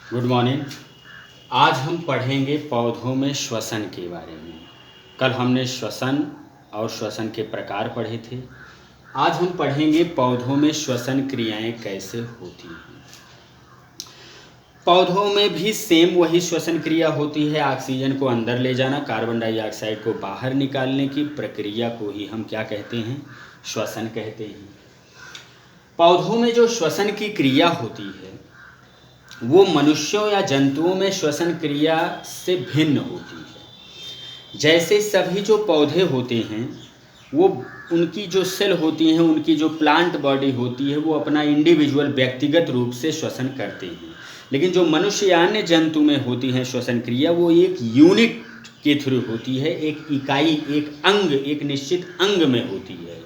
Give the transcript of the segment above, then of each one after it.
Good morning. आज हम पढ़ेंगे पौधों में श्वसन के बारे में। कल हमने श्वसन और श्वसन के प्रकार पढ़े थे। आज हम पढ़ेंगे पौधों में श्वसन क्रियाएं कैसे होती हैं। पौधों में भी सेम वही श्वसन क्रिया होती है। ऑक्सीजन को अंदर ले जाना, कार्बन डाइऑक्साइड को बाहर निकालने की प्रक्रिया को ही हम क्या कहते हैं? श्वसन कहते हैं। पौधों में जो श्वसन की क्रिया होती है वो मनुष्यों या जंतुओं में श्वसन क्रिया से भिन्न होती है। जैसे सभी जो पौधे होते हैं वो उनकी जो सेल होती हैं, उनकी जो प्लांट बॉडी होती है वो अपना इंडिविजुअल व्यक्तिगत रूप से श्वसन करते हैं। लेकिन जो मनुष्य या अन्य जंतु में होती हैं श्वसन क्रिया वो एक यूनिट के थ्रू होती है, एक इकाई, एक अंग, एक निश्चित अंग में होती है।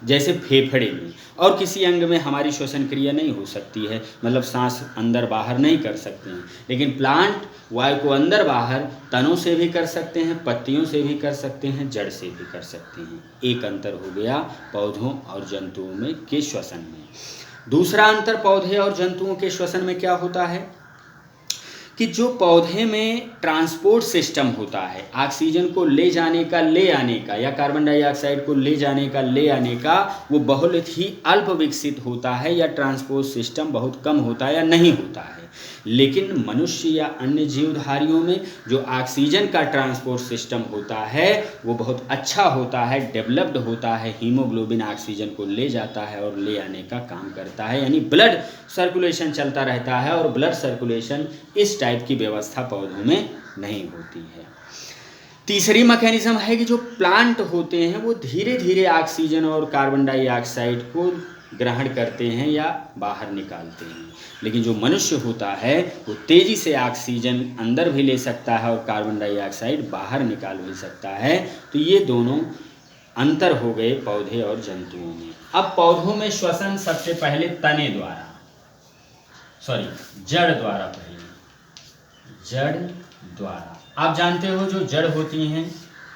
जैसे फेफड़े में और किसी अंग में हमारी श्वसन क्रिया नहीं हो सकती है, मतलब सांस अंदर बाहर नहीं कर सकते हैं। लेकिन प्लांट वायु को अंदर बाहर तनों से भी कर सकते हैं, पत्तियों से भी कर सकते हैं, जड़ से भी कर सकते हैं। एक अंतर हो गया पौधों और जंतुओं में के श्वसन में। दूसरा अंतर पौधे और जंतुओं के श्वसन में क्या होता है कि जो पौधे में ट्रांसपोर्ट सिस्टम होता है, ऑक्सीजन को ले जाने का, ले आने का, या कार्बन डाइऑक्साइड को ले जाने का, ले आने का, वो बहुत ही अल्प विकसित होता है या ट्रांसपोर्ट सिस्टम बहुत कम होता है या नहीं होता है। लेकिन मनुष्य या अन्य जीवधारियों में जो ऑक्सीजन का ट्रांसपोर्ट सिस्टम होता है वो बहुत अच्छा होता है, डेवलप्ड होता है। हीमोग्लोबिन ऑक्सीजन को ले जाता है और ले आने का काम करता है, यानी ब्लड सर्कुलेशन चलता रहता है। और ब्लड सर्कुलेशन इस टाइप की व्यवस्था पौधों में नहीं होती है। तीसरी मैकेनिज्म है कि जो प्लांट होते हैं वो धीरे धीरे ऑक्सीजन और कार्बन डाइऑक्साइड को ग्रहण करते हैं या बाहर निकालते हैं। लेकिन जो मनुष्य होता है वो तेज़ी से ऑक्सीजन अंदर भी ले सकता है और कार्बन डाइऑक्साइड बाहर निकाल भी सकता है। तो ये दोनों अंतर हो गए पौधे और जंतुओं में। अब पौधों में श्वसन सबसे पहले तने द्वारा, जड़ द्वारा, पहले जड़ द्वारा। आप जानते हो जो जड़ होती हैं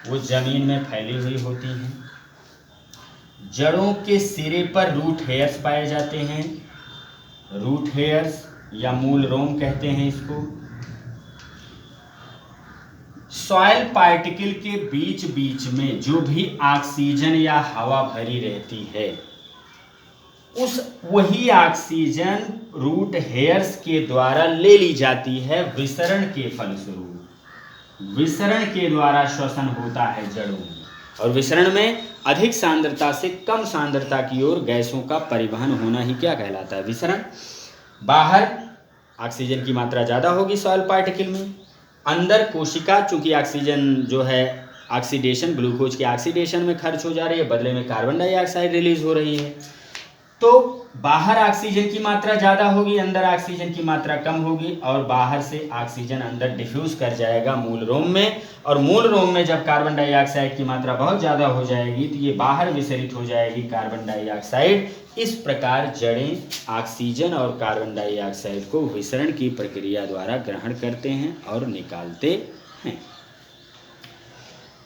वो जमीन में फैली हुई होती हैं। जड़ों के सिरे पर रूट हेयर्स पाए जाते हैं। रूट हेयर्स या मूल रोम कहते हैं इसको। सॉइल पार्टिकल के बीच बीच में जो भी ऑक्सीजन या हवा भरी रहती है उस वही ऑक्सीजन रूट हेयर्स के द्वारा ले ली जाती है विसरण के फलस्वरूप। विसरण के द्वारा श्वसन होता है जड़ों में, और विसरण में अधिक सांद्रता से कम सांद्रता की ओर गैसों का परिवहन होना ही क्या कहलाता है? विसरण। बाहर ऑक्सीजन की मात्रा ज़्यादा होगी सॉइल पार्टिकल में, अंदर कोशिका चूंकि ऑक्सीजन जो है ऑक्सीडेशन, ग्लूकोज के ऑक्सीडेशन में खर्च हो जा रही है, बदले में कार्बन डाइऑक्साइड रिलीज हो रही है। तो बाहर ऑक्सीजन की मात्रा ज़्यादा होगी, अंदर ऑक्सीजन की मात्रा कम होगी, और बाहर से ऑक्सीजन अंदर डिफ्यूज कर जाएगा मूल रोम में। और मूल रोम में जब कार्बन डाइऑक्साइड की मात्रा बहुत ज़्यादा हो जाएगी तो ये बाहर विसरित हो जाएगी कार्बन डाइऑक्साइड। इस प्रकार जड़ें ऑक्सीजन और कार्बन डाइऑक्साइड को विसरण की प्रक्रिया द्वारा ग्रहण करते हैं और निकालते हैं।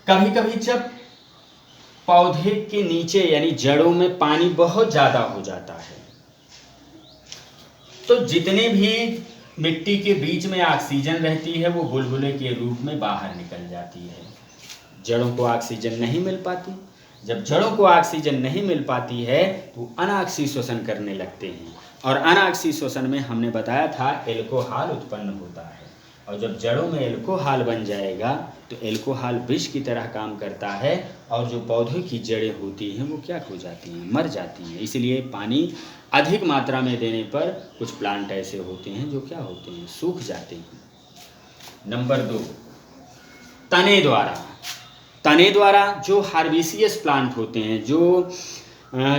कभी कभी जब पौधे के नीचे यानी जड़ों में पानी बहुत ज़्यादा हो जाता है तो जितने भी मिट्टी के बीच में ऑक्सीजन रहती है वो बुलबुले के रूप में बाहर निकल जाती है। जड़ों को ऑक्सीजन नहीं मिल पाती। जब जड़ों को ऑक्सीजन नहीं मिल पाती है तो अनाक्सी श्वसन करने लगते हैं, और अनाक्सी श्वसन में हमने बताया था एल्कोहल उत्पन्न होता है। और जब जड़ों में एल्कोहल बन जाएगा तो एल्कोहल विष की तरह काम करता है, और जो पौधों की जड़ें होती हैं वो क्या हो जाती हैं? मर जाती हैं। इसलिए पानी अधिक मात्रा में देने पर कुछ प्लांट ऐसे होते हैं जो क्या होते हैं? सूख जाते हैं। नंबर 2, तने द्वारा। तने द्वारा जो हार्बिसियस प्लांट होते हैं,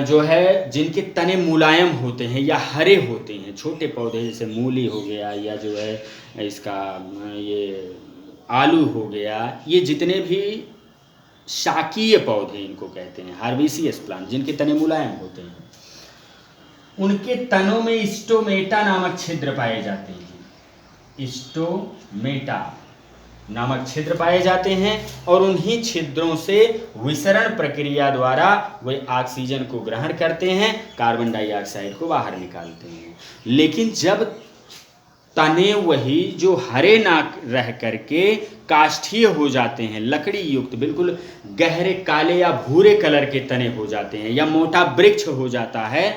जो है जिनके तने मुलायम होते हैं या हरे होते हैं, छोटे पौधे जैसे मूली हो गया या जो है इसका ये आलू हो गया, ये जितने भी शाकीय पौधे इनको कहते हैं हार्बिसियस प्लांट, जिनके तने मुलायम होते हैं, उनके तनों में स्टोमेटा नामक छिद्र पाए जाते हैं। स्टोमेटा नामक छिद्र पाए जाते हैं, और उन्हीं छिद्रों से विसरण प्रक्रिया द्वारा वे ऑक्सीजन को ग्रहण करते हैं, कार्बन डाइऑक्साइड को बाहर निकालते हैं। लेकिन जब तने वही जो हरे ना रह करके काष्ठीय हो जाते हैं, लकड़ी युक्त, बिल्कुल गहरे काले या भूरे कलर के तने हो जाते हैं, या मोटा वृक्ष हो जाता है,